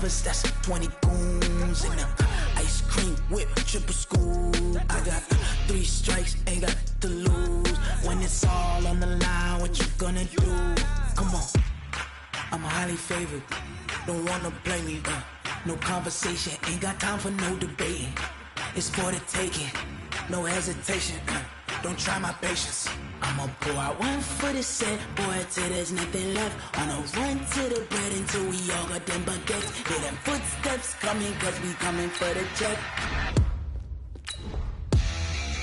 lovers, that's 20 goons in them. Ice cream whip, triple scoop. I got 3 strikes, ain't got to lose. When it's all on the line, what you gonna do? Come on, I'm highly favored. Don't wanna play me, no conversation, ain't got time for no debating. It's for the taking, no hesitation. Don't try my patience. I'ma pour out one for the set, boy, till there's nothing left. On a run to the bread until we all got them baguettes. Hear them footsteps coming, cause we coming for the check.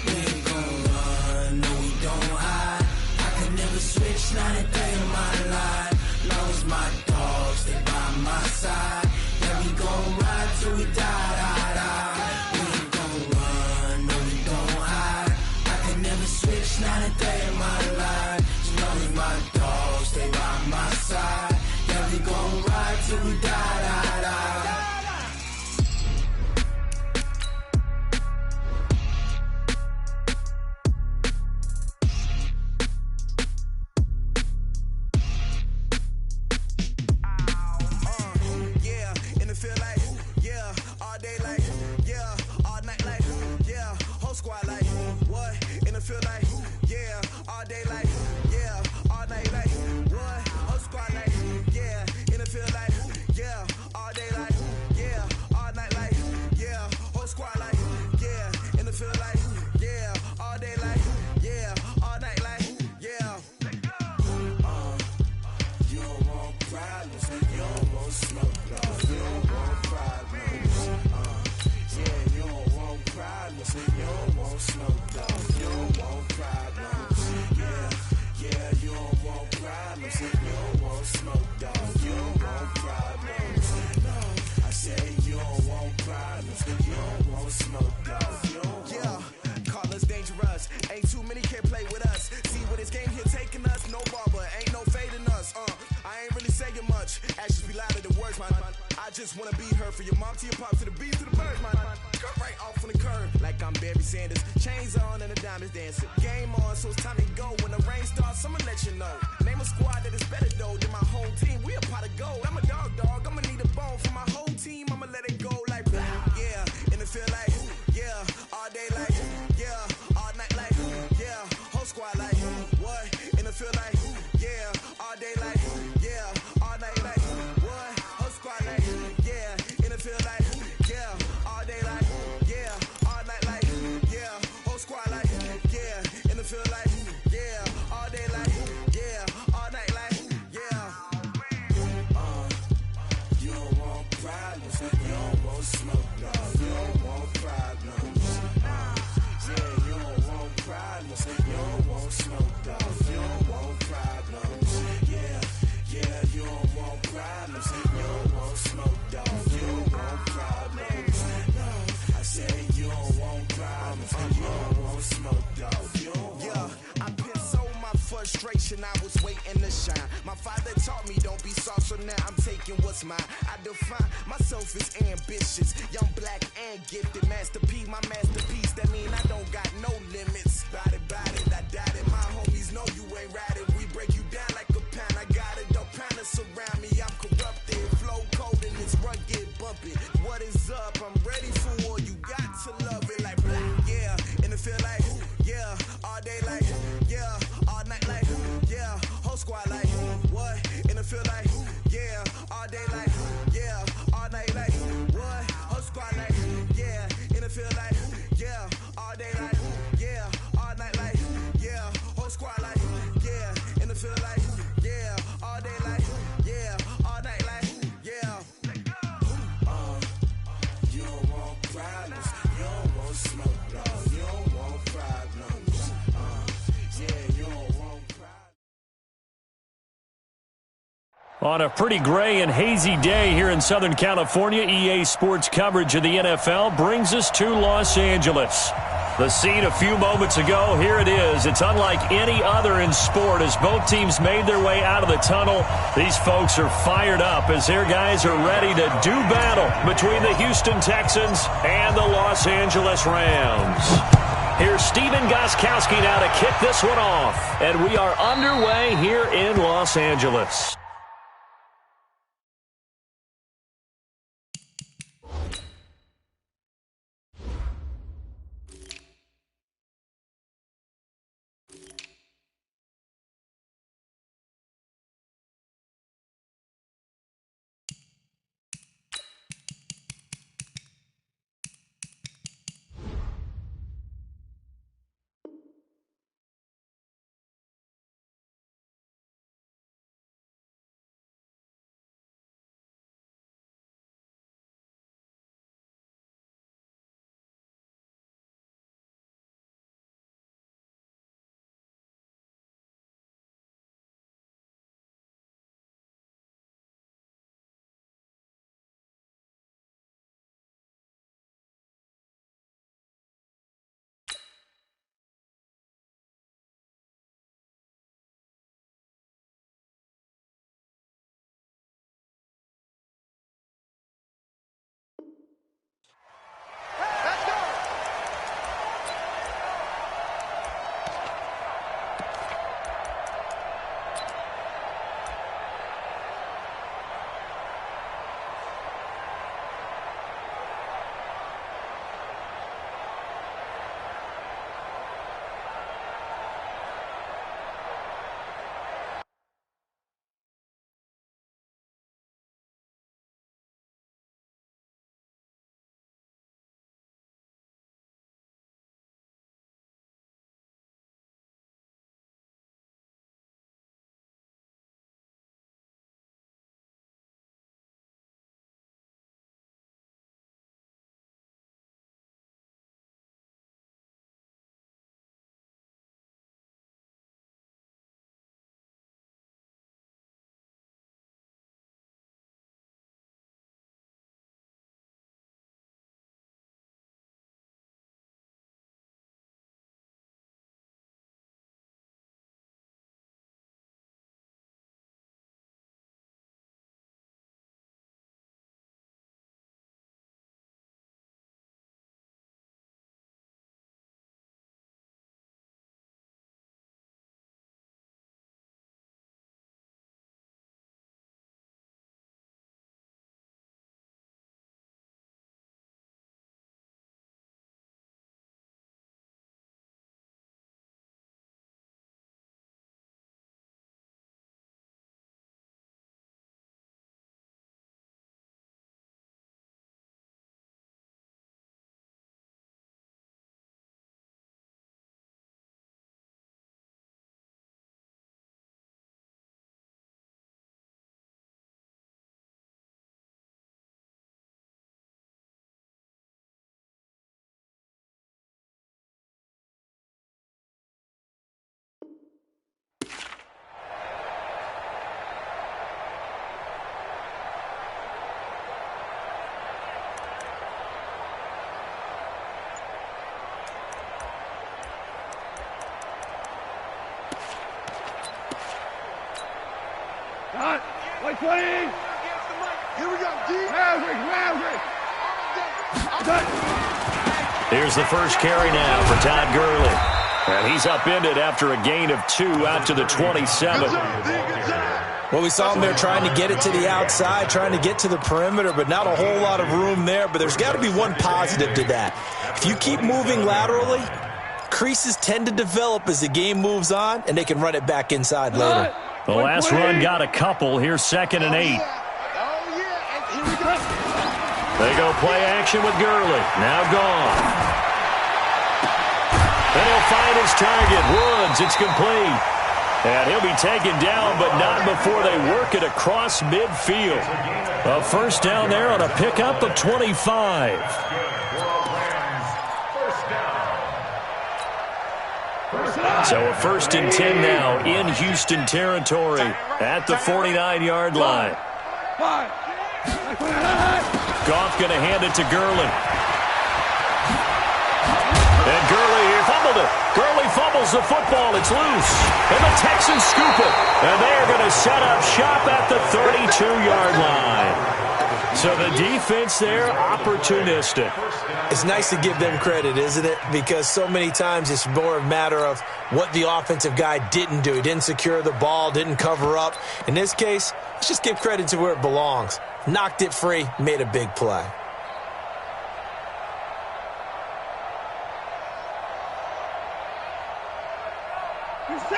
We ain't gon' run, no we don't hide. I could never switch, not a day in my life. Long as my dogs stay by my side. Yeah, we gon' ride till we die, die, die. We ain't gon' run, no we don't hide. I could never switch, not a day in my life. As long as my dogs stay by my side. Yeah, we gon' ride till we die, die, die. I was waiting to shine. My father taught me don't be soft, so now I'm taking what's mine. I define myself as ambitious, young, black, and gifted. Master P, my masterpiece. That mean I don't got no limits. Bout it, I doubt it. My homies know you ain't riding. We break you down like a pound. I got it, dog pounders surround me. I'm corrupted, flow cold and it's rugged, bumping. What is up? I'm ready for war. You got to love it like black, yeah. And it feel like, yeah, all day like, yeah, all night like, yeah, whole squad like, what? And it feel like, yeah, all day like, yeah, all night like, what? Whole squad like, yeah, and it feel like, yeah, all day like, yeah, all night like, yeah, whole squad like, yeah, and it feel like, yeah, all day like, yeah, all night like, yeah. You don't want problems, you don't want smoke, no, you don't want problems, yeah, you don't want problems. On a pretty gray and hazy day here in Southern California, EA Sports coverage of the NFL brings us to Los Angeles. The scene a few moments ago, here it is. It's unlike any other in sport as both teams made their way out of the tunnel. These folks are fired up as their guys are ready to do battle between the Houston Texans and the Los Angeles Rams. Here's Steven Gostkowski now to kick this one off. And we are underway here in Los Angeles. Like 20. Here we go, D. Here's the first carry now for Todd Gurley. And he's upended after a gain of 2 out to the 27. Well, we saw him there trying to get it to the outside, trying to get to the perimeter, but not a whole lot of room there. But there's got to be one positive to that. If you keep moving laterally, creases tend to develop as the game moves on, and they can run it back inside later. The last run got a couple. Here's 2nd and 8. They go play action with Gurley. Now gone. Then he'll find his target. Woods, it's complete. And he'll be taken down, but not before they work it across midfield. A first down there on a pickup of 25. So a 1st and 10 now in Houston territory at the 49-yard line. Goff going to hand it to Gurley. And Gurley here fumbled it. Gurley fumbles the football. It's loose. And the Texans scoop it. And they're going to set up shop at the 32-yard line. So the defense there, opportunistic. It's nice to give them credit, isn't it? Because so many times it's more a matter of what the offensive guy didn't do. He didn't secure the ball, didn't cover up. In this case, let's just give credit to where it belongs. Knocked it free, made a big play.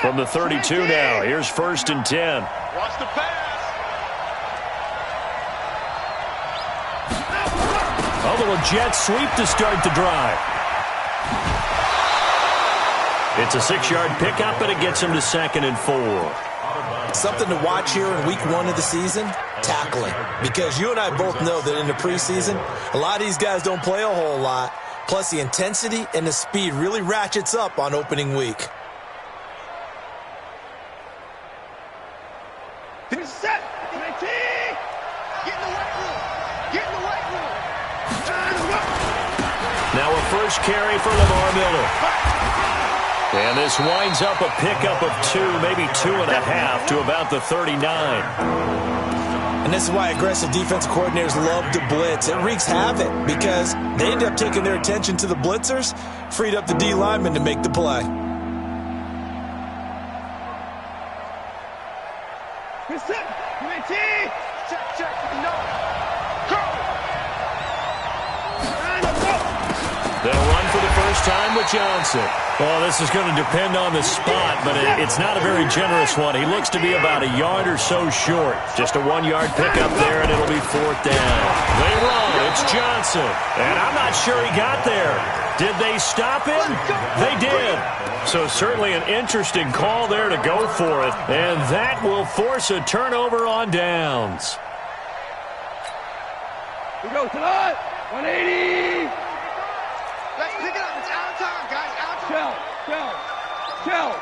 From the 32 now, here's 1st and 10. Watch the pass. A little jet sweep to start the drive. It's a 6-yard pickup, and it gets him to 2nd and 4. Something to watch here in week 1 of the season, tackling. Because you and I both know that in the preseason, a lot of these guys don't play a whole lot. Plus, the intensity and the speed really ratchets up on opening week. Finish set. Get in the weight room. Get in the weight room. Now a first carry for Lamar Miller. And this winds up a pickup of 2, maybe 2.5 to about the 39. And this is why aggressive defensive coordinators love to blitz. It wreaks havoc because they end up taking their attention to the blitzers, freed up the D lineman to make the play. Check. No. Go. They'll run for the first time with Johnson. Well, this is going to depend on the spot, but it's not a very generous one. He looks to be about a yard or so short. Just a 1-yard pickup there, and it'll be 4th down. They run. It's Johnson. And I'm not sure he got there. Did they stop him? They did. So certainly an interesting call there to go for it. And that will force a turnover on downs. We go tonight. 180. Let's pick it up. It's out of time, guys. Out of time. Shell.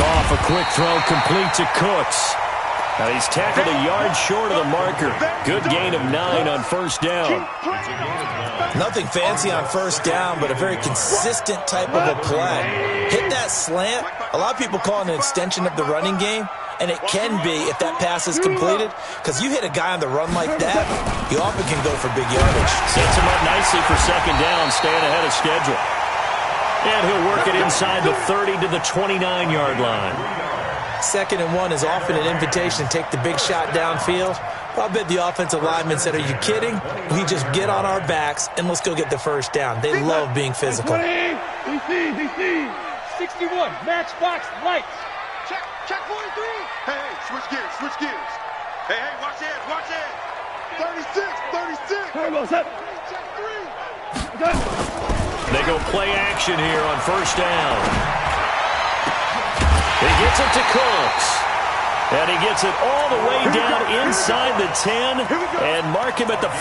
Goff, a quick throw complete to Cooks. Now he's tackled a yard short of the marker. Good gain of 9 on 1st down. Nothing fancy on 1st down, but a very consistent type of a play. Hit that slant. A lot of people call it an extension of the running game, and it can be if that pass is completed, because you hit a guy on the run like that, you often can go for big yardage. Sets him up nicely for 2nd down, staying ahead of schedule. And he'll work it inside the 30 to the 29-yard line. 2nd and 1 is often an invitation to take the big shot downfield. I bet the offensive lineman said, are you kidding? We just get on our backs and let's go get the 1st down. They love being physical. DC, 61, matchbox lights. Check 43. Hey, switch gears. Hey, watch it. 36. Turbo set. Check 3. They go play action here on 1st down. He gets it to Cooks. And he gets it all the way down inside the 10 and mark him at the 5.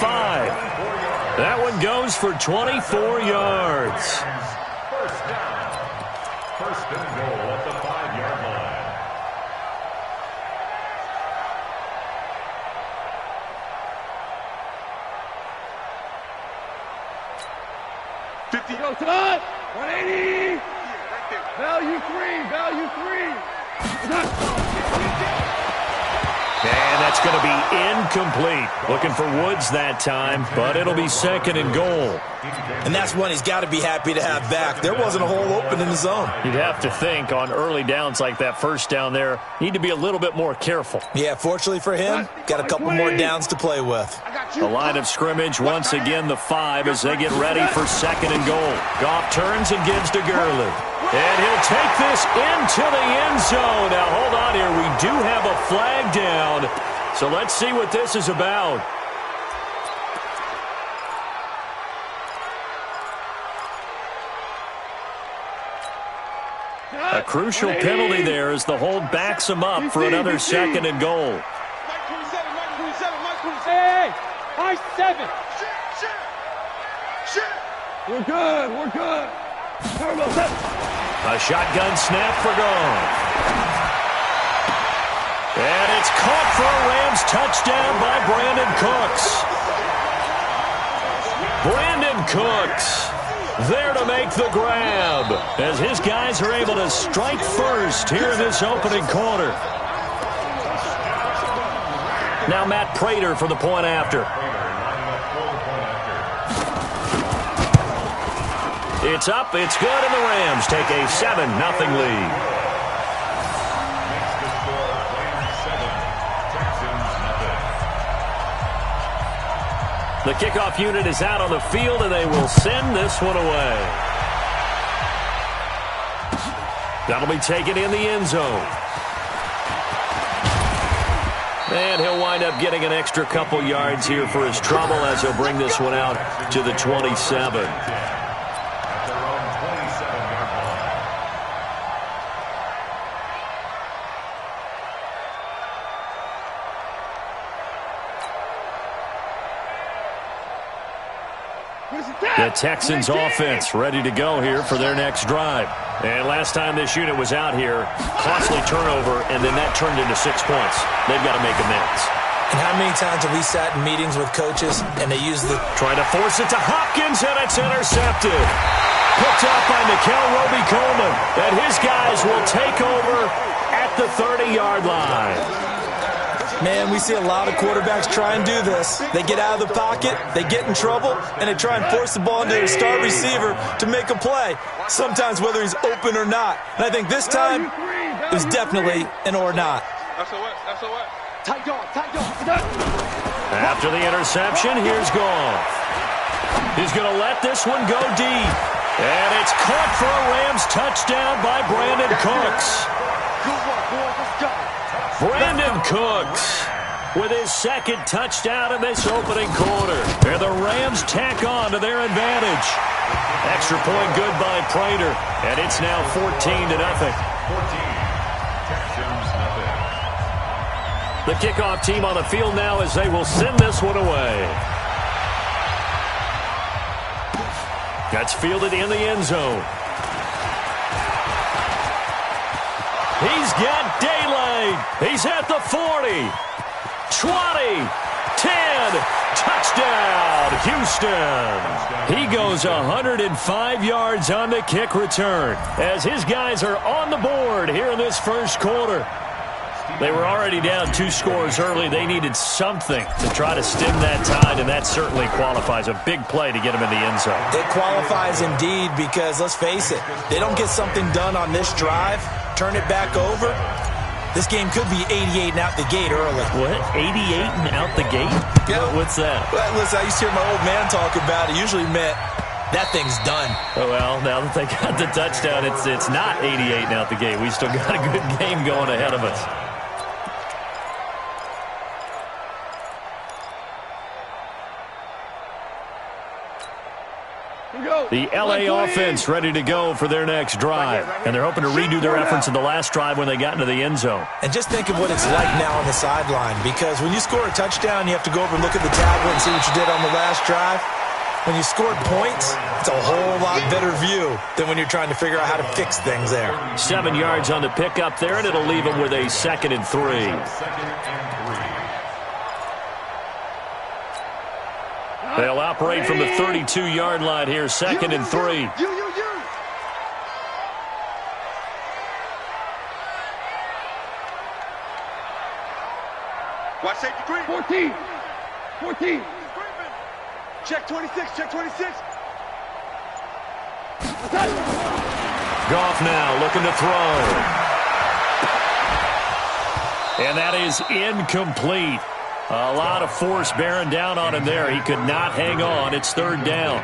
That one goes for 24 yards. 1st down. 1st and goal at the 5-yard line. 50. Go tonight. 180. Value 3. It's going to be incomplete. Looking for Woods that time, but it'll be 2nd and goal. And that's one he's got to be happy to have back. There wasn't a hole open in the zone. You'd have to think on early downs like that first down there, need to be a little bit more careful. Yeah, fortunately for him, got a couple more downs to play with. The line of scrimmage, once again the 5 as they get ready for 2nd and goal. Goff turns and gives to Gurley. And he'll take this into the end zone. Now, hold on here. We do have a flag down. So let's see what this is about. A crucial penalty there as the hold backs him up for another 2nd and goal. Mike 27, Mike 27, Mike 27. Hey, Mike 7. Shit. We're good, we're good. A shotgun snap for Goff. And it's caught for a Rams touchdown by Brandon Cooks. Brandon Cooks there to make the grab as his guys are able to strike first here in this opening quarter. Now Matt Prater for the point after. It's up, it's good, and the Rams take a 7-0 lead. The kickoff unit is out on the field, and they will send this one away. That'll be taken in the end zone. And he'll wind up getting an extra couple yards here for his trouble as he'll bring this one out to the 27. The Texans offense ready to go here for their next drive. And last time this unit was out here, costly turnover, and then that turned into 6 points. They've got to make amends. And how many times have we sat in meetings with coaches and they use the... Trying to force it to Hopkins, and it's intercepted. Picked up by Nickel Roby-Coleman. And his guys will take over at the 30-yard line. Man, we see a lot of quarterbacks try and do this. They get out of the pocket, they get in trouble, and they try and force the ball into their star receiver to make a play, sometimes whether he's open or not. And I think this time, it was definitely an or not. After the interception, here's Goff. He's going to let this one go deep. And it's caught for a Rams touchdown by Brandon Cooks. Brandon Cooks with his 2nd touchdown in this opening quarter. And the Rams tack on to their advantage. Extra point good by Prater. And it's now 14-0. The kickoff team on the field now as they will send this one away. That's fielded in the end zone. He's got daylight. He's at the 40, 20, 10, touchdown, Houston. He goes 105 yards on the kick return as his guys are on the board here in this first quarter. They were already down 2 scores early. They needed something to try to stem that tide, and that certainly qualifies. A big play to get them in the end zone. It qualifies indeed because, let's face it, they don't get something done on this drive, turn it back over, this game could be 88 and out the gate early. What? 88 and out the gate? Yeah. What's that? Well, listen, I used to hear my old man talk about it. Usually meant that thing's done. Oh, well, now that they got the touchdown, it's not 88 and out the gate. We still got a good game going ahead of us. The L.A. offense ready to go for their next drive. And they're hoping to redo their efforts in the last drive when they got into the end zone. And just think of what it's like now on the sideline, because when you score a touchdown, you have to go over and look at the tablet and see what you did on the last drive. When you scored points, it's a whole lot better view than when you're trying to figure out how to fix things there. 7 yards on the pickup there, and it'll leave them with a 2nd and 3. They'll operate from the 32-yard line here, 2nd and 3. Watch safety green. 14. 14. Check 26. Check 26. Goff now looking to throw. And that is incomplete. A lot of force bearing down on him there. He could not hang on. It's third down.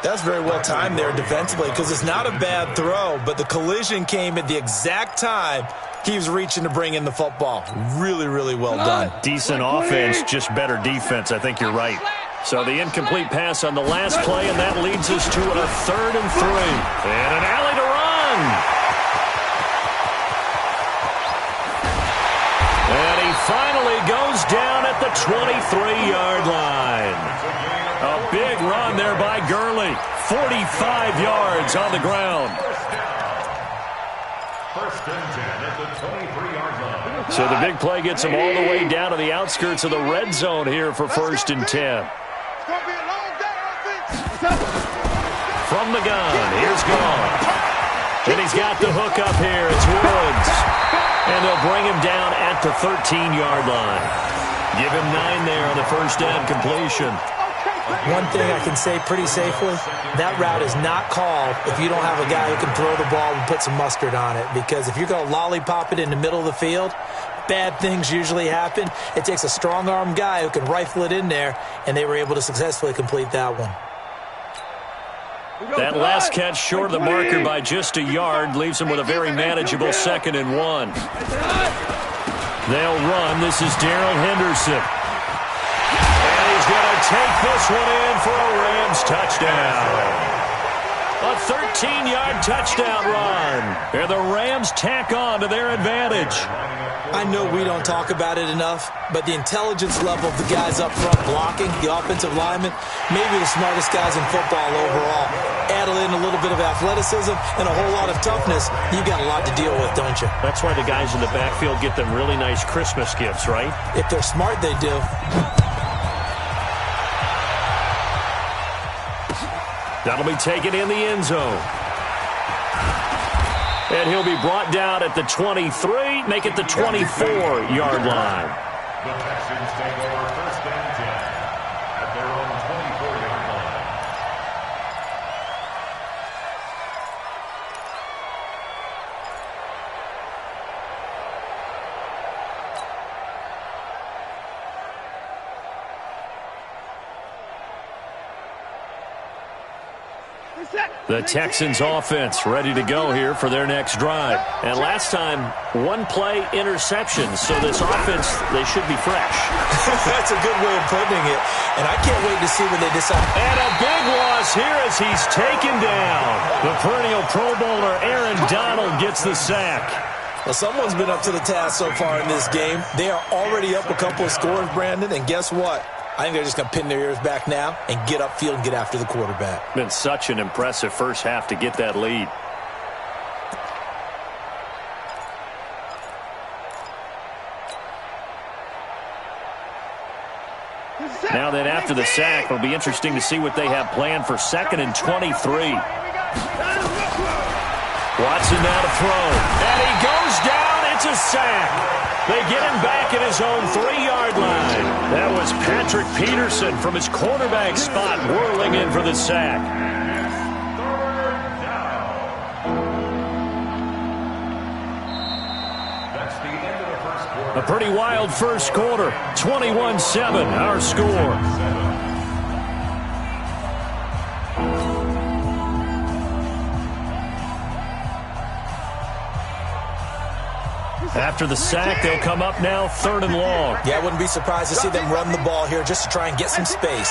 That's very well timed there defensively because it's not a bad throw, but the collision came at the exact time he was reaching to bring in the football. Really, really well done. Decent offense, just better defense. I think you're right. So the incomplete pass on the last play, and that leads us to a 3rd and 3. And an alley to run. And he finally goes down at the 23-yard line. A big run there by Gurley. 45 yards on the ground. First and 10 at the 23-yard line. So the big play gets him all the way down to the outskirts of the red zone here for 1st and 10. From the gun, here's Goff. And he's got the hook up here. It's Woods. And they'll bring him down at the 13-yard line. Give him 9 there on the first down completion. One thing I can say pretty safely, that route is not called if you don't have a guy who can throw the ball and put some mustard on it. Because if you're going to lollipop it in the middle of the field, bad things usually happen. It takes a strong-armed guy who can rifle it in there, and they were able to successfully complete that one. That last catch short of the marker by just a yard leaves him with a very manageable 2nd and 1. They'll run. This is Darrell Henderson. And he's going to take this one in for a Rams touchdown. A 13-yard touchdown run. And the Rams tack on to their advantage. I know we don't talk about it enough, but the intelligence level of the guys up front blocking, the offensive linemen, maybe the smartest guys in football overall. Add in a little bit of athleticism and a whole lot of toughness, you've got a lot to deal with, don't you? That's why the guys in the backfield get them really nice Christmas gifts, right? If they're smart, they do. That'll be taken in the end zone. And he'll be brought down at the 23, make it the 24-yard line. The Texans take over 1st and 10 at their own 24-yard line. The Texans offense ready to go here for their next drive. And last time, 1-play interception. So this offense, they should be fresh. That's a good way of putting it. And I can't wait to see when they decide. And a big loss here as he's taken down. The perennial Pro Bowler Aaron Donald gets the sack. Well, someone's been up to the task so far in this game. They are already up a couple of scores, Brandon. And guess what? I think they're just going to pin their ears back now and get upfield and get after the quarterback. Been such an impressive first half to get that lead. Now then, after the sack, it'll be interesting to see what they have planned for 2nd and 23. Watson now to throw. And he goes down. It's a sack. They get him back at his own 3-yard line. That was Patrick Peterson from his quarterback spot whirling in for the sack. That's the end of the first quarter. A pretty wild first quarter. 21-7, our score. After the sack, they'll come up now 3rd and long. Yeah, I wouldn't be surprised to see them run the ball here just to try and get some space.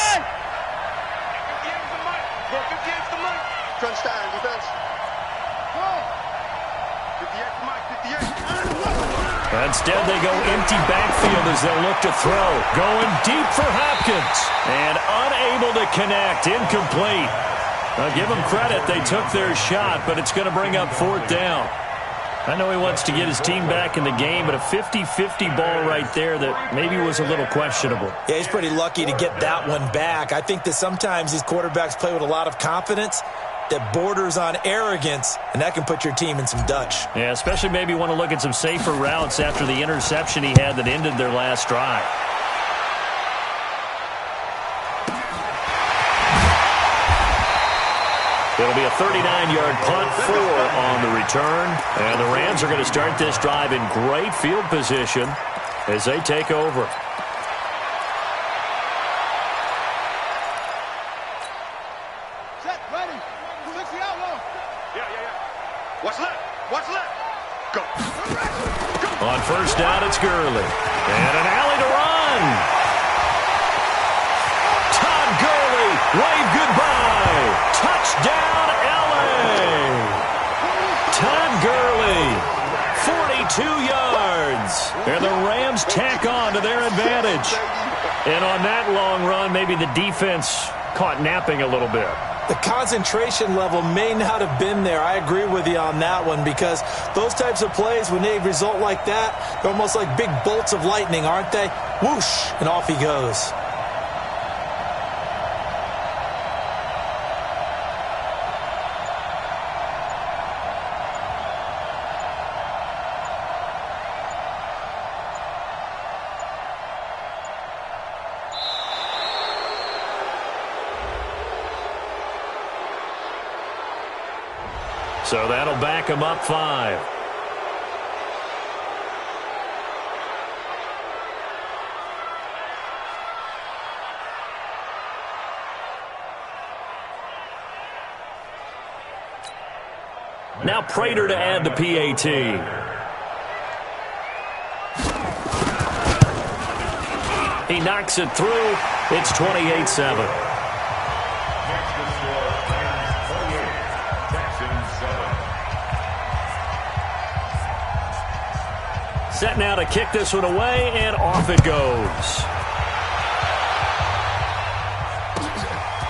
Instead, they go empty backfield as they'll look to throw. Going deep for Hopkins. And unable to connect. Incomplete. I'll give them credit. They took their shot, but it's going to bring up 4th down. I know he wants to get his team back in the game, but a 50-50 ball right there that maybe was a little questionable. Yeah, he's pretty lucky to get that one back. I think that sometimes these quarterbacks play with a lot of confidence, that borders on arrogance, and that can put your team in some Dutch. Yeah, especially maybe want to look at some safer routes after the interception he had that ended their last drive. It'll be a 39-yard punt, 4 on the return. And the Rams are going to start this drive in great field position as they take over. Set, ready. 60 outlaw. Yeah. What's left? What's left? Go. On first down, it's Gurley. And an alley to run. Todd Gurley, wave goodbye. Touchdown, L.A. Todd Gurley, 42 yards. And the Rams tack on to their advantage. And on that long run, maybe the defense caught napping a little bit. The concentration level may not have been there. I agree with you on that one, because those types of plays, when they result like that, they're almost like big bolts of lightning, aren't they? Whoosh, and off he goes. So that'll back him up 5. Now Prater to add the PAT. He knocks it through. It's 28-7. Set now to kick this one away, and off it goes.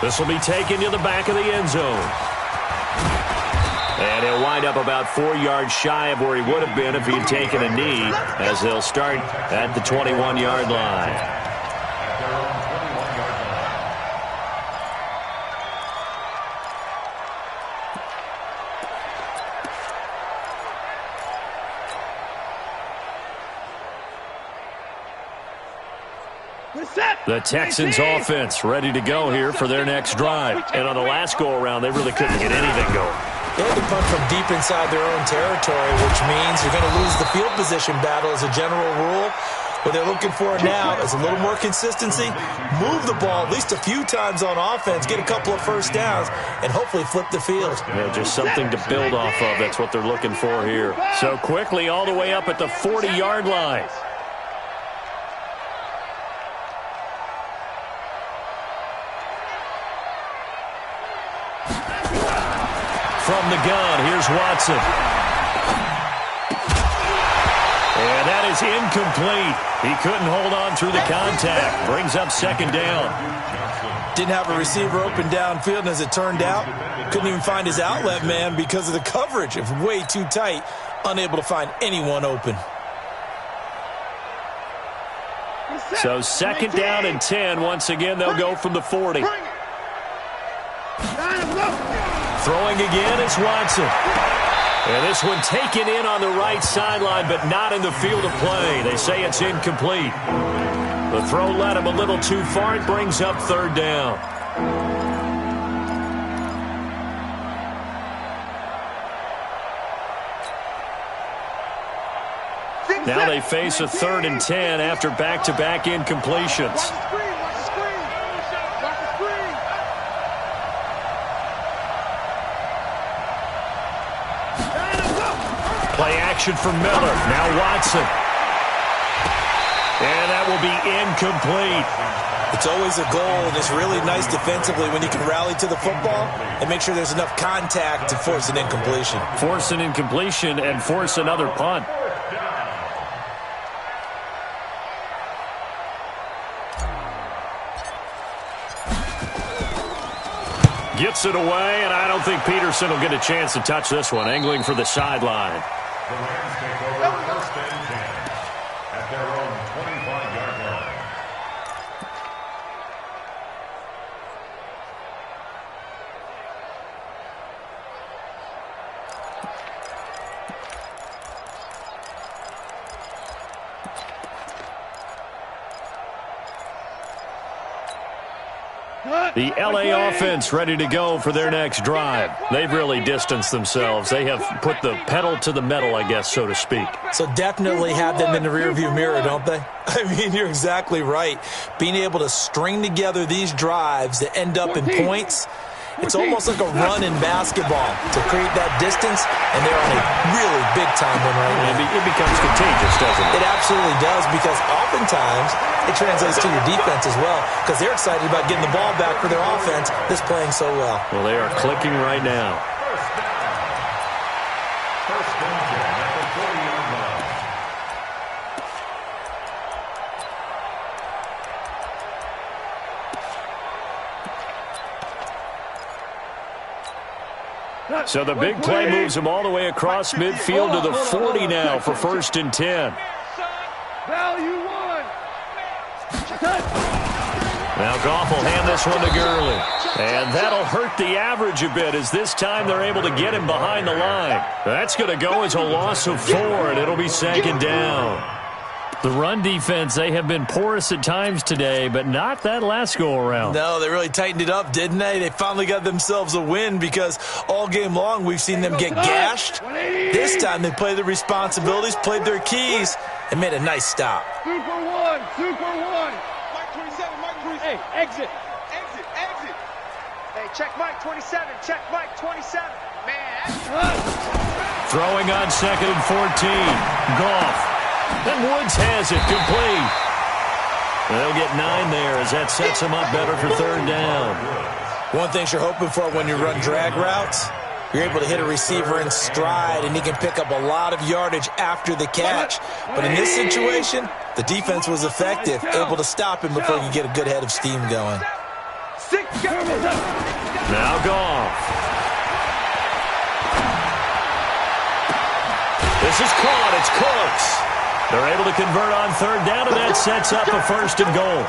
This will be taken to the back of the end zone. And he'll wind up about 4 yards shy of where he would have been if he'd taken a knee, as they'll start at the 21-yard line. The Texans offense ready to go here for their next drive. And on the last go-around, they really couldn't get anything going. They had to punt from deep inside their own territory, which means you're going to lose the field position battle as a general rule. What they're looking for now is a little more consistency, move the ball at least a few times on offense, get a couple of first downs, and hopefully flip the field. Yeah, just something to build off of. That's what they're looking for here. So quickly all the way up at the 40-yard line. From the gun, here's Watson. And that is incomplete. He couldn't hold on through the contact. Brings up second down. Didn't have a receiver open downfield, and as it turned out, couldn't even find his outlet man because of the coverage. It was way too tight, unable to find anyone open. So second down and 10. Once again, they'll go from the 40. Throwing again is Watson. And this one taken in on the right sideline, but not in the field of play. They say it's incomplete. The throw led him a little too far. It brings up third down. Now they face a 3rd and 10 after back-to-back incompletions. Play action for Miller. Now Watson. And that will be incomplete. It's always a goal, and it's really nice defensively when you can rally to the football and make sure there's enough contact to force an incompletion. Force an incompletion and force another punt. Gets it away, and I don't think Peterson will get a chance to touch this one. Angling for the sideline. The Rams take over first and 10 at their own 25-yard line. The LA offense ready to go for their next drive. They've really distanced themselves. They have put the pedal to the metal, I guess, so to speak. So definitely have them in the rearview mirror, don't they? I mean, you're exactly right. Being able to string together these drives that end up in points, it's almost like a run in basketball to create that distance, and they're on a really big-time one right now. It becomes contagious, doesn't it? It absolutely does, because oftentimes it translates to your defense as well, because they're excited about getting the ball back for their offense that's playing so well. Well, they are clicking right now. First down at the 40-yard line. So the big play moves them all the way across midfield to the 40 now for 1st and 10. Value one. Now Goff will hand this one to Gurley. And that'll hurt the average a bit, as this time they're able to get him behind the line. That's going to go as a loss of 4, and it'll be 2nd down. The run defense, they have been porous at times today, but not that last go-around. No, they really tightened it up, didn't they? They finally got themselves a win, because all game long we've seen them get gashed. This time they played their responsibilities, played their keys, and made a nice stop. Super one. Mike 27, Mike 27. Hey, exit. Exit. Hey, check Mike 27. Check Mike 27. Man. Throwing on 2nd and 14. Goff. And Woods has it, complete. They'll get 9 there, as that sets them up better for 3rd down. One thing you're hoping for when you run drag routes, you're able to hit a receiver in stride, and he can pick up a lot of yardage after the catch. But in this situation, the defense was effective, able to stop him before he could get a good head of steam going. Now Goff. This is caught. It's Cooks. They're able to convert on 3rd down, and that sets up a 1st and goal.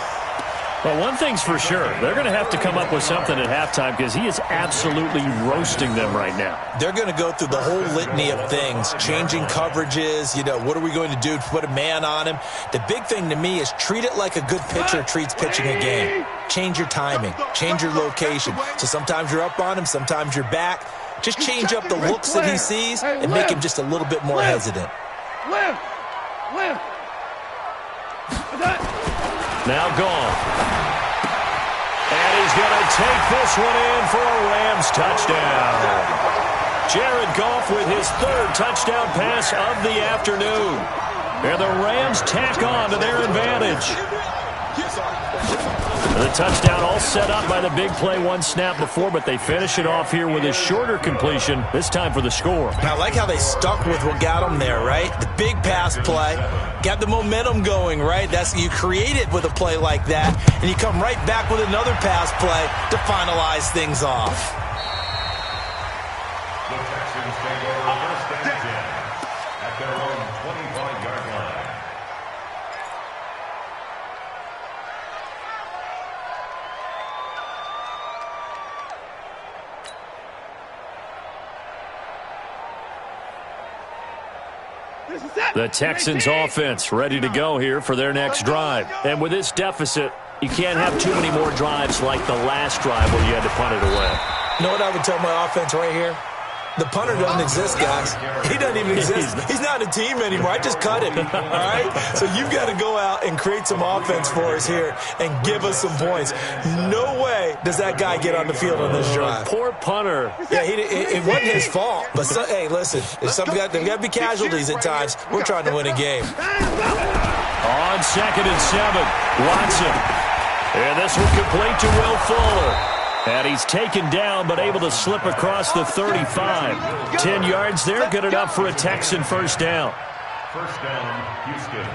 Well, one thing's for sure. They're going to have to come up with something at halftime, because he is absolutely roasting them right now. They're going to go through the whole litany of things, changing coverages, what are we going to do to put a man on him? The big thing to me is treat it like a good pitcher treats pitching a game. Change your timing, change your location. So sometimes you're up on him, sometimes you're back. Just change up the looks that he sees and make him just a little bit more hesitant. Now Goff. And he's going to take this one in for a Rams touchdown. Jared Goff with his 3rd touchdown pass of the afternoon. And the Rams tack on to their advantage. The touchdown all set up by the big play 1 snap before, but they finish it off here with a shorter completion, this time for the score. I like how they stuck with what got them there, right? The big pass play, got the momentum going, right? You create it with a play like that, and you come right back with another pass play to finalize things off. The Texans take over 1st and 10 at their own 25-yard line. The Texans offense ready to go here for their next drive. And with this deficit, you can't have too many more drives like the last drive where you had to punt it away. You know what I would tell my offense right here? The punter doesn't exist, guys. He doesn't even exist. He's not a team anymore. I just cut him, all right? So you've got to go out and create some offense for us here and give us some points. No way does that guy get on the field on this drive. Poor punter. Yeah, it wasn't his fault. But, hey, listen, there's got to be casualties at times. We're trying to win a game. On 2nd and 7, Watson. And this will complete to Will Fuller. And he's taken down, but able to slip across the 35. 10 yards there, good enough for a Texan 1st down. 1st down, Houston.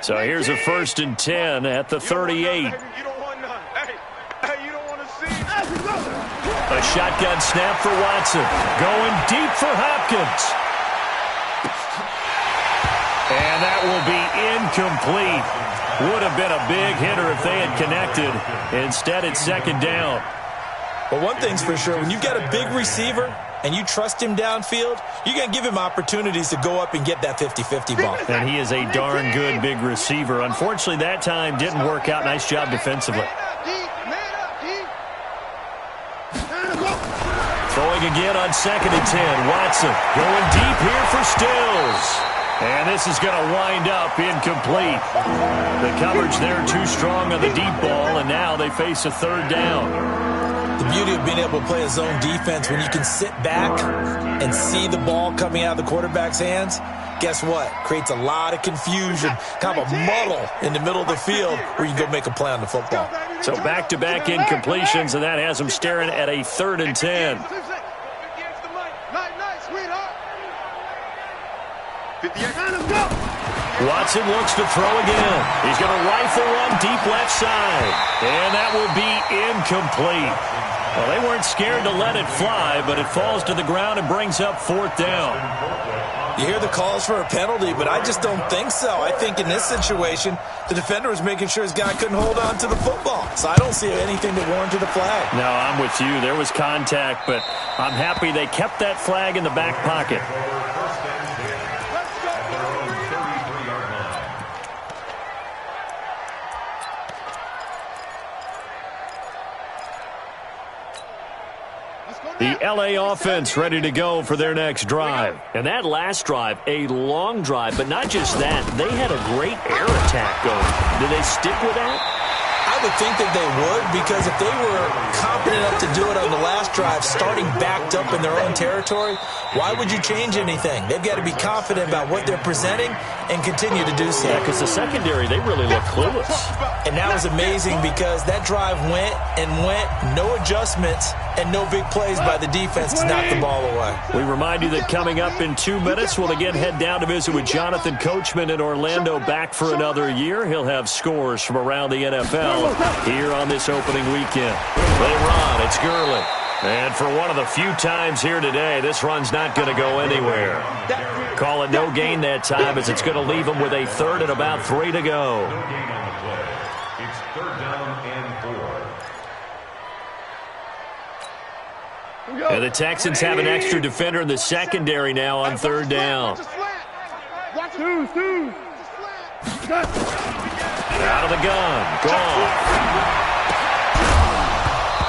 So here's a 1st and 10 at the 38. You don't want none. Hey, you don't want to see it. A shotgun snap for Watson. Going deep for Hopkins. And that will be incomplete. Would have been a big hitter if they had connected. Instead, it's second down. But one thing's for sure, when you've got a big receiver and you trust him downfield, you're going to give him opportunities to go up and get that 50-50 ball. And he is a darn good big receiver. Unfortunately, that time didn't work out. Nice job defensively. Throwing again on 2nd and 10. Watson going deep here for Stills. And this is going to wind up incomplete. The coverage there too strong on the deep ball, and now they face a third down. The beauty of being able to play a zone defense when you can sit back and see the ball coming out of the quarterback's hands, guess what? Creates a lot of confusion, kind of a muddle in the middle of the field where you can go make a play on the football. So back-to-back incompletions, and that has them staring at a 3rd and 10. Watson looks to throw again. He's going to rifle one deep left side. And that will be incomplete. Well, they weren't scared to let it fly, but it falls to the ground and brings up 4th down. You hear the calls for a penalty, but I just don't think so. I think in this situation, the defender was making sure his guy couldn't hold on to the football. So I don't see anything that warranted a flag. No, I'm with you. There was contact, but I'm happy they kept that flag in the back pocket. The L.A. offense ready to go for their next drive. And that last drive, a long drive, but not just that. They had a great air attack going. Do they stick with that? I would think that they would, because if they were confident enough to do it on the last drive, starting backed up in their own territory, why would you change anything? They've got to be confident about what they're presenting and continue to do so. Yeah, because the secondary, they really look clueless. And that was amazing because that drive went and went, no adjustments, and no big plays by the defense to knock the ball away. We remind you that coming up in 2 minutes, we'll again head down to visit with Jonathan Coachman in Orlando, back for another year. He'll have scores from around the NFL here on this opening weekend. They run. It's Gurley. And for one of the few times here today, this run's not going to go anywhere. Call it no gain that time, as it's going to leave them with a 3rd and about 3 to go. No gain on the play. It's 3rd down and 4. And the Texans have an extra defender in the secondary now on 3rd down. Out of the gun. Gone.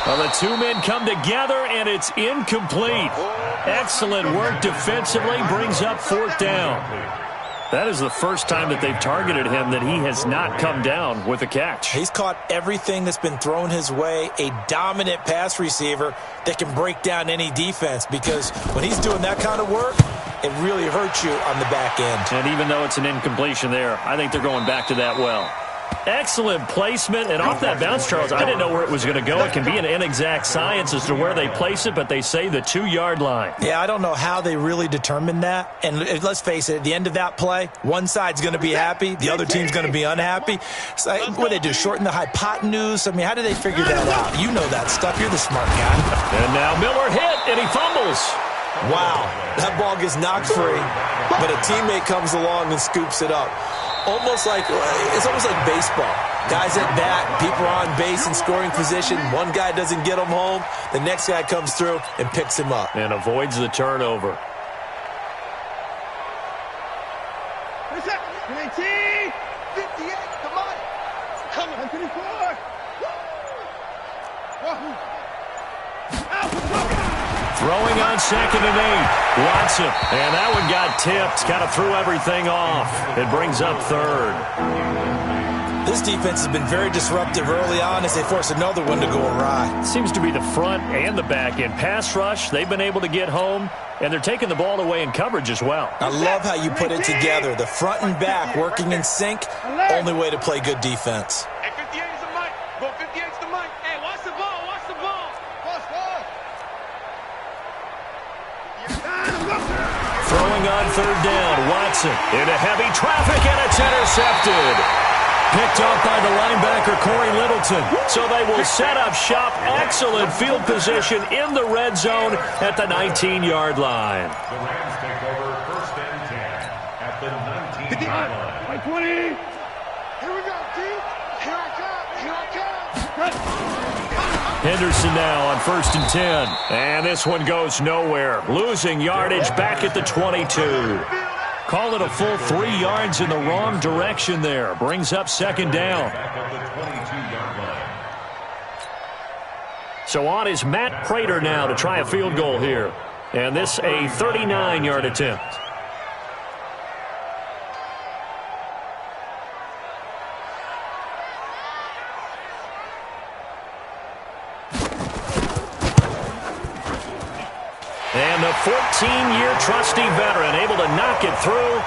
Well, the 2 men come together, and it's incomplete. Excellent work defensively, brings up 4th down. That is the first time that they've targeted him that he has not come down with a catch. He's caught everything that's been thrown his way, a dominant pass receiver that can break down any defense, because when he's doing that kind of work, it really hurts you on the back end. And even though it's an incompletion there, I think they're going back to that well. Excellent placement, and off that bounce, Charles, I didn't know where it was going to go. It can be an inexact science as to where they place it, but they say the 2-yard line. Yeah, I don't know how they really determined that. And let's face it, at the end of that play, one side's going to be happy, the other team's going to be unhappy. So, what do they do, shorten the hypotenuse? I mean, how do they figure that out? You know that stuff. You're the smart guy. And now Miller hit, and he fumbles. Wow, that ball gets knocked free, but a teammate comes along and scoops it up. It's almost like baseball. Guys at bat, people are on base in scoring position. One guy doesn't get him home. The next guy comes through and picks him up. And avoids the turnover. 19, 58, come on. Come on. 24. Throwing on 2nd and 8. Watson. And that one got tipped. Kind of threw everything off. It brings up 3rd. This defense has been very disruptive early on as they force another one to go awry. Seems to be the front and the back end. Pass rush, they've been able to get home, and they're taking the ball away in coverage as well. I love how you put it together. The front and back working in sync, only way to play good defense. Hey, 58 is the mic. Go 58 is the mic. Hey, watch the ball. Watch the ball. Throwing on 3rd down, Watson into heavy traffic, and it's intercepted. Picked off by the linebacker, Corey Littleton. So they will set up shop. Excellent field position in the red zone at the 19-yard line. The Rams take over 1st and 10 at the 19-yard line. Like 20. Here we go, D. Here I come. Here I come. Henderson now on 1st and 10. And this one goes nowhere. Losing yardage back at the 22. Call it a full 3 yards in the wrong direction there. Brings up 2nd down. Back at the 22-yard line. So on is Matt Prater now to try a field goal here. And this a 39-yard attempt. And the 14-year trusty veteran able to knock it through.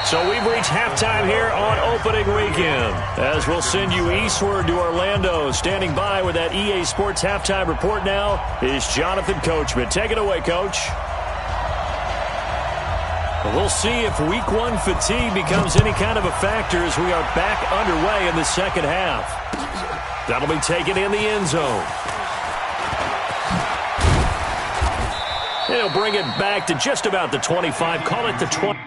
So we've reached halftime here on opening weekend. As we'll send you eastward to Orlando. Standing by with that EA Sports halftime report now is Jonathan Coachman. Take it away, Coach. We'll see if week 1 fatigue becomes any kind of a factor as we are back underway in the second half. That'll be taken in the end zone. He'll bring it back to just about the 25. Call it the 20.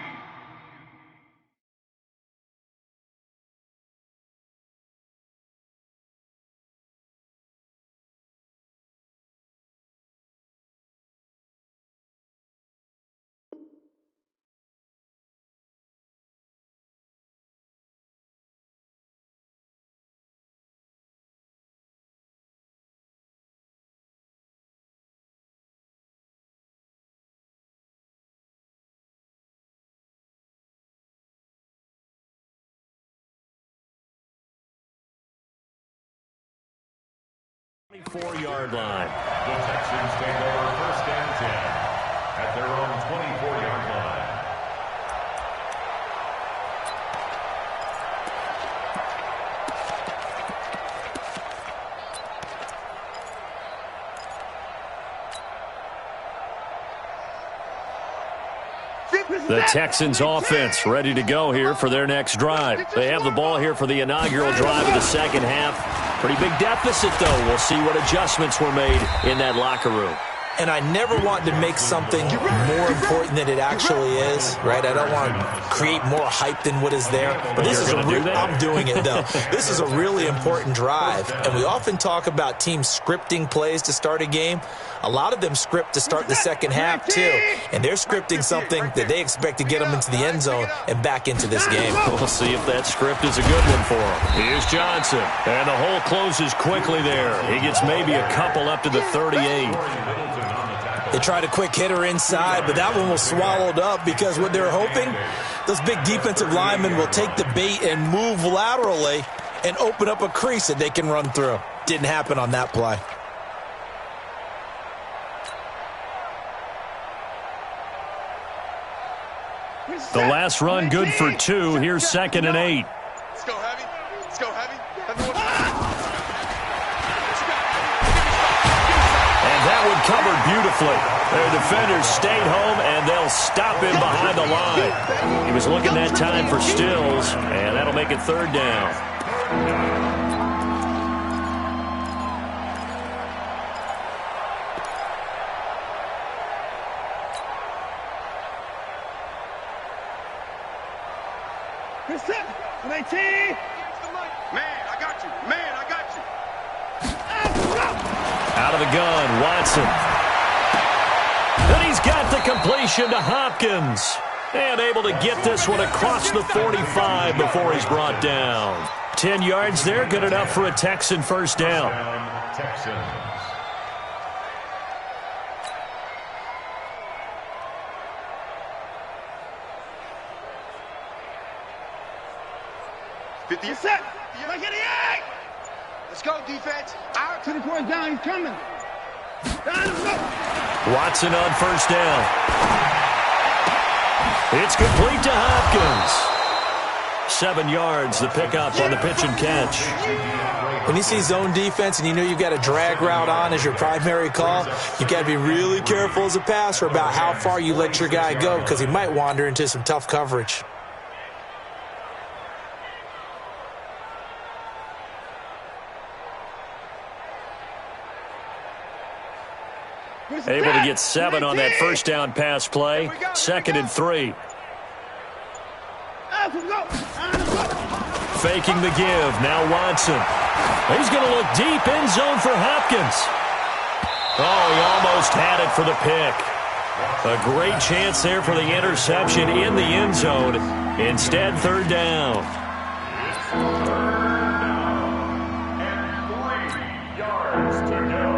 Yard line. The Texans take over 1st and 10 at their own 24-yard line. The Texans offense ready to go here for their next drive. They have the ball here for the inaugural drive of the second half. Pretty big deficit, though. We'll see what adjustments were made in that locker room. And I never want to make something more important than it actually is, right? I don't want to create more hype than what is there. But this is I'm doing it, though. This is a really important drive. And we often talk about teams scripting plays to start a game. A lot of them script to start the second half, too. And they're scripting something that they expect to get them into the end zone and back into this game. We'll see if that script is a good one for them. Here's Johnson. And the hole closes quickly there. He gets maybe a couple up to the 38. They tried a quick hitter inside, but that one was swallowed up because what they're hoping, those big defensive linemen will take the bait and move laterally and open up a crease that they can run through. Didn't happen on that play. The last run good for 2. Here's 2nd and 8. Let's go heavy. Let's go heavy. And that one covered beautifully. Their defenders stayed home, and they'll stop him behind the line. He was looking that time for Stills, and that'll make it 3rd down. Man, I got you. Man, I got you. Out of the gun, Watson. And he's got the completion to Hopkins. And able to get this one across the 45 before he's brought down. 10 yards there, good enough for a Texan 1st down. Texans. Set. Like 88. Let's go, defense. Out to the point down. He's coming. Watson on 1st down. It's complete to Hopkins. 7 yards, the pickup on the pitch and catch. When you see zone defense and you know you've got a drag route on as your primary call, you've got to be really careful as a passer about how far you let your guy go because he might wander into some tough coverage. Able to get 7 on that 1st down pass play. 2nd and 3. Faking the give. Now Watson. He's going to look deep in zone for Hopkins. Oh, he almost had it for the pick. A great chance there for the interception in the end zone. Instead, third down. And 3 yards to go.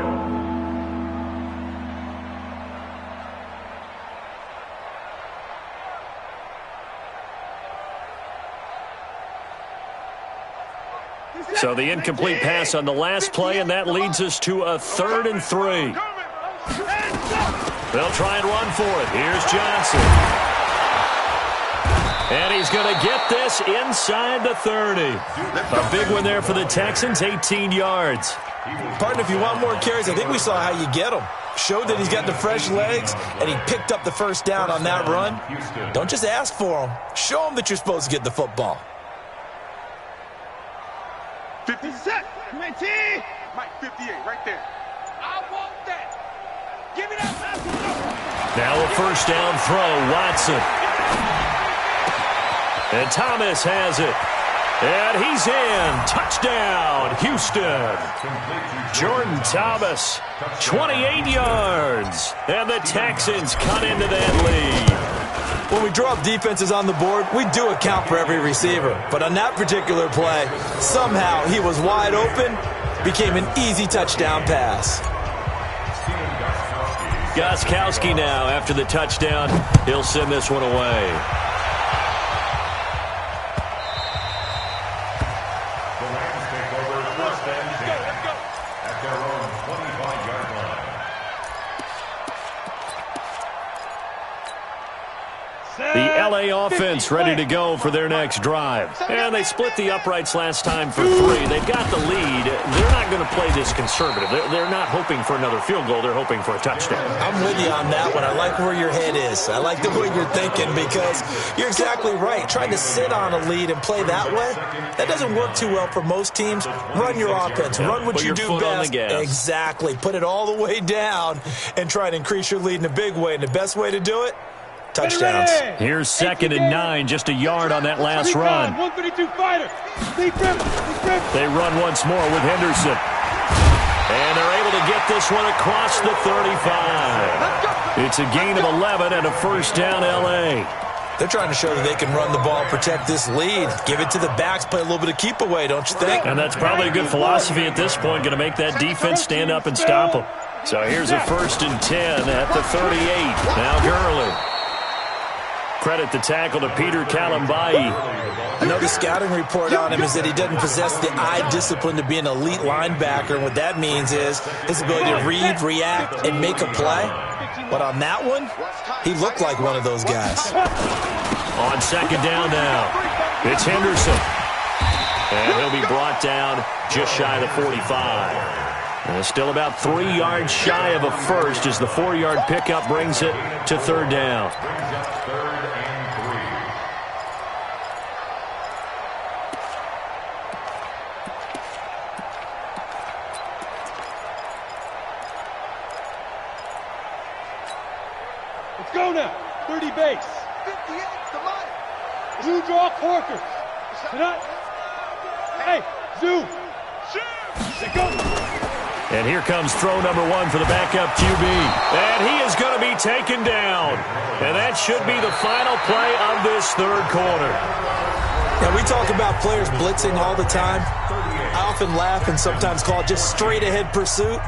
So the incomplete pass on the last play, and that leads us to a 3rd and 3. They'll try and run for it. Here's Johnson. And he's going to get this inside the 30. A big one there for the Texans, 18 yards. Partner, if you want more carries, I think we saw how you get them. Showed that he's got the fresh legs, and he picked up the first down on that run. Don't just ask for them. Show them that you're supposed to get the football. 50 set. 19. Mike, 58, right there. I want that. Give me that. Now a first down throw, Watson. And Thomas has it. And he's in. Touchdown, Houston. Jordan Thomas, 28 yards. And the Texans cut into that lead. When we draw up defenses on the board, we do account for every receiver. But on that particular play, somehow he was wide open, became an easy touchdown pass. Gostkowski now, after the touchdown, he'll send this one away. The Rams take over 1st and 10 at their own 25-yard line. The LA offense ready to go for their next drive. And they split the uprights last time for 3. They've got the lead. They're not going to play this conservative. They're not hoping for another field goal. They're hoping for a touchdown. I'm with you on that one. I like where your head is. I like the way you're thinking because you're exactly right. Trying to sit on a lead and play that way, that doesn't work too well for most teams. Run your offense. Run what you do best. Exactly. Put it all the way down and try to increase your lead in a big way. And the best way to do it, touchdowns. Here's 2nd and 9, just a yard on that last run. 132 fighter. They run once more with Henderson. And they're able to get this one across the 35. It's a gain of 11 and a first down, LA. They're trying to show that they can run the ball, protect this lead. Give it to the backs, play a little bit of keep away, don't you think? And that's probably a good philosophy at this point, going to make that defense stand up and stop them. So here's a 1st and 10 at the 38. Now Gurley. Credit the tackle to Peter Kalambai. I know the scouting report on him is that he doesn't possess the eye discipline to be an elite linebacker. And what that means is his ability to read, react, and make a play. But on that one, he looked like one of those guys. On 2nd down now, it's Henderson. And he'll be brought down just shy of the 45. And still about 3 yards shy of a first as the 4-yard pickup brings it to 3rd down. Let's go now. 30 base. 58 to Mike. Zoo draw Corkers. Tonight. Hey, Zoo. Shoot. Go. And here comes throw number 1 for the backup QB. And he is going to be taken down. And that should be the final play of this 3rd quarter. Now, we talk about players blitzing all the time. I often laugh and sometimes call it just straight-ahead pursuit.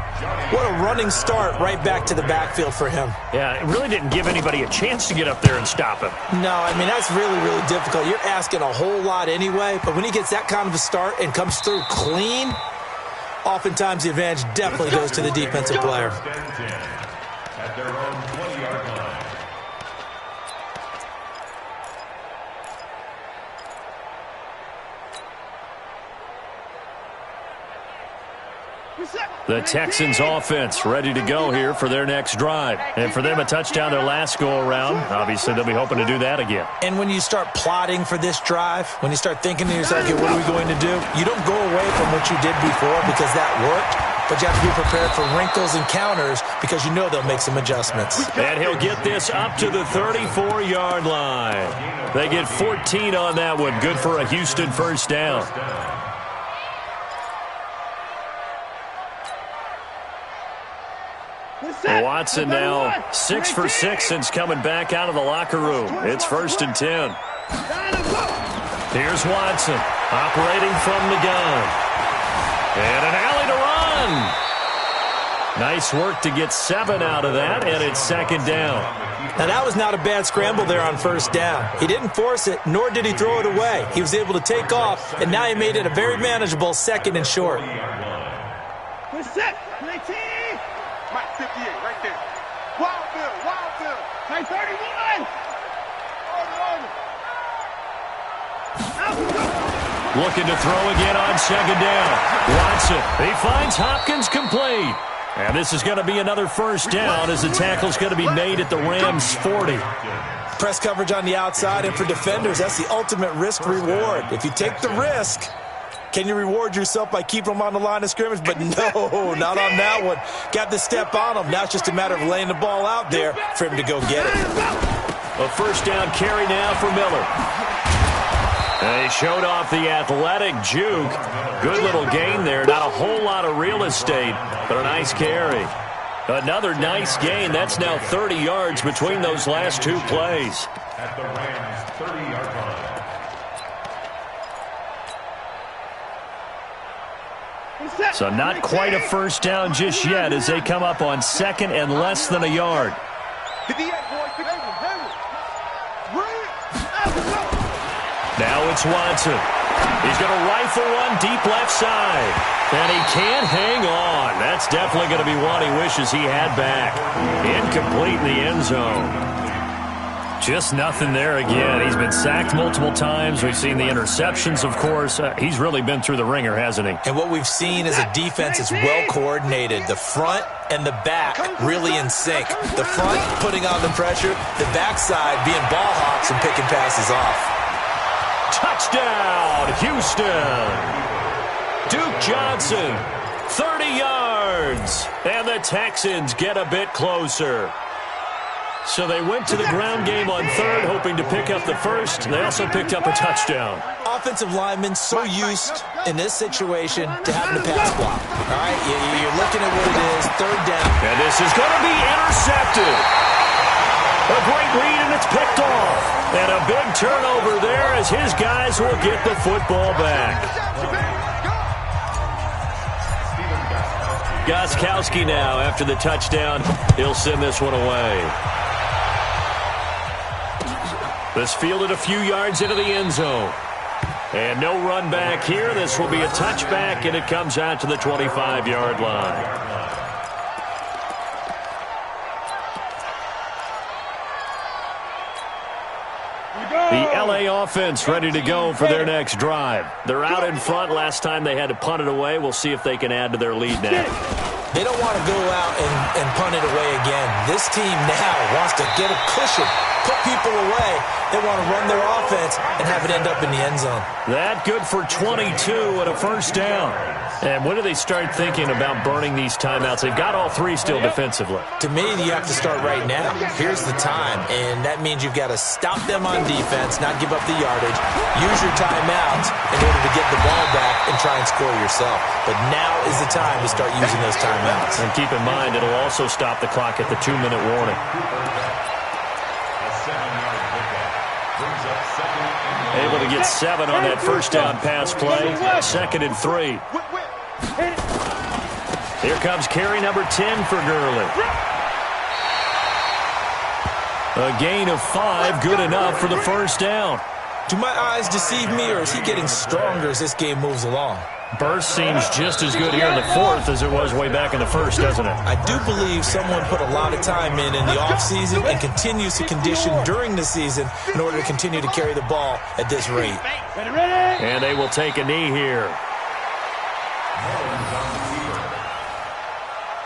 What a running start right back to the backfield for him. Yeah, it really didn't give anybody a chance to get up there and stop him. No, I mean, that's really, really difficult. You're asking a whole lot anyway, but when he gets that kind of a start and comes through clean, oftentimes the advantage definitely goes to the defensive player. At their own 20-yard line. The Texans offense ready to go here for their next drive. And for them, a touchdown their last go-around. Obviously, they'll be hoping to do that again. And when you start plotting for this drive, when you start thinking to yourself, okay, what are we going to do? You don't go away from what you did before because that worked. but you have to be prepared for wrinkles and counters because you know they'll make some adjustments. And he'll get this up to the 34-yard line. They get 14 on that one. Good for a Houston first down. Watson now 6 for 6 since coming back out of the locker room. It's 1st and 10. Here's Watson operating from the gun. And an alley to run. Nice work to get 7 out of that, and it's 2nd down. Now, that was not a bad scramble there on 1st down. He didn't force it, nor did he throw it away. He was able to take off, and now he made it a very manageable 2nd and short. We're set. 19. Mike 58, right there. Wild. Hey, 31. Looking to throw again on 2nd down. Watson, he finds Hopkins complete. And this is going to be another 1st down as the tackle's going to be made at the Rams' 40. Press coverage on the outside, and for defenders, that's the ultimate risk-reward. If you take the risk, can you reward yourself by keeping them on the line of scrimmage? But no, not on that one. Got to step on them. Now it's just a matter of laying the ball out there for him to go get it. A 1st down carry now for Miller. And he showed off the athletic juke. Good little gain there. Not a whole lot of real estate, but a nice carry. Another nice gain. That's now 30 yards between those last 2 plays. At the Rams' 30-yard line. So not quite a 1st down just yet as they come up on 2nd and less than a yard. Now it's Watson. He's going to rifle one deep left side. And he can't hang on. That's definitely going to be one he wishes he had back. Incomplete in the end zone. Just nothing there again. He's been sacked multiple times. We've seen the interceptions, of course. He's really been through the ringer, hasn't he? And what we've seen is a defense that's well coordinated. The front and the back really in sync. The front putting on the pressure. The backside being ball hawks and picking passes off. Touchdown, Houston. Duke Johnson, 30 yards. And the Texans get a bit closer. So they went to the ground game on 3rd, hoping to pick up the 1st. They also picked up a touchdown. Offensive linemen so used in this situation to having to pass block. All right, you're looking at what it is, 3rd down. And this is going to be intercepted. A great read, and it's picked off. And a big turnover there as his guys will get the football back. Gostkowski now after the touchdown. He'll send this one away. This fielded a few yards into the end zone. And no run back here. This will be a touchback, and it comes out to the 25-yard line. The L.A. offense ready to go for their next drive. They're out in front. Last time they had to punt it away. We'll see if they can add to their lead now. They don't want to go out and punt it away again. This team now wants to get a cushion, put people away. They want to run their offense and have it end up in the end zone. That good for 22 and a 1st down. And when do they start thinking about burning these timeouts? They've got all 3 still defensively. To me, you have to start right now. Here's the time, and that means you've got to stop them on defense, not give up the yardage, use your timeouts in order to get the ball back and try and score yourself. But now is the time to start using those timeouts. And keep in mind, it'll also stop the clock at the 2-minute warning. Able to get 7 on that 1st down pass play. 2nd and 3. Here comes carry number 10 for Gurley. A gain of 5, good enough for the 1st down. Do my eyes deceive me, or is he getting stronger as this game moves along? Burst seems just as good here in the 4th as it was way back in the 1st, doesn't it? I do believe someone put a lot of time in the offseason and continues to condition during the season in order to continue to carry the ball at this rate. And they will take a knee here.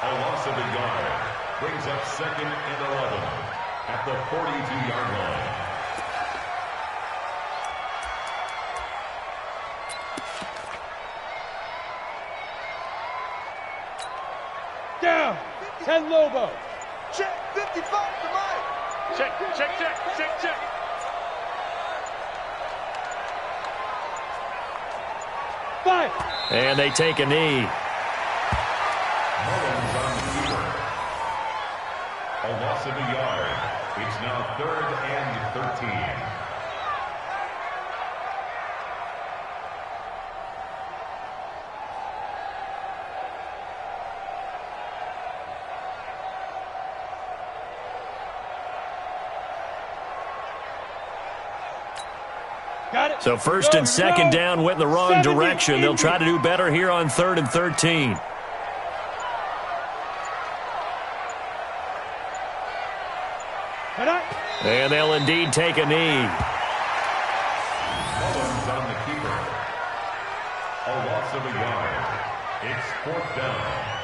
A loss of a yard brings up 2nd and 11 at the 42-yard line. 10 Lobo. Check, 55 to Mike. Check, check, check, check, check. Five. And they take a knee. Mullins on the keeper. A loss of a yard. It's now 3rd and 13. So first and second down went in the wrong direction. They'll try to do better here on 3rd and 13. And they'll indeed take a knee. Mullins on the keeper. A loss of a yard. It's 4th down.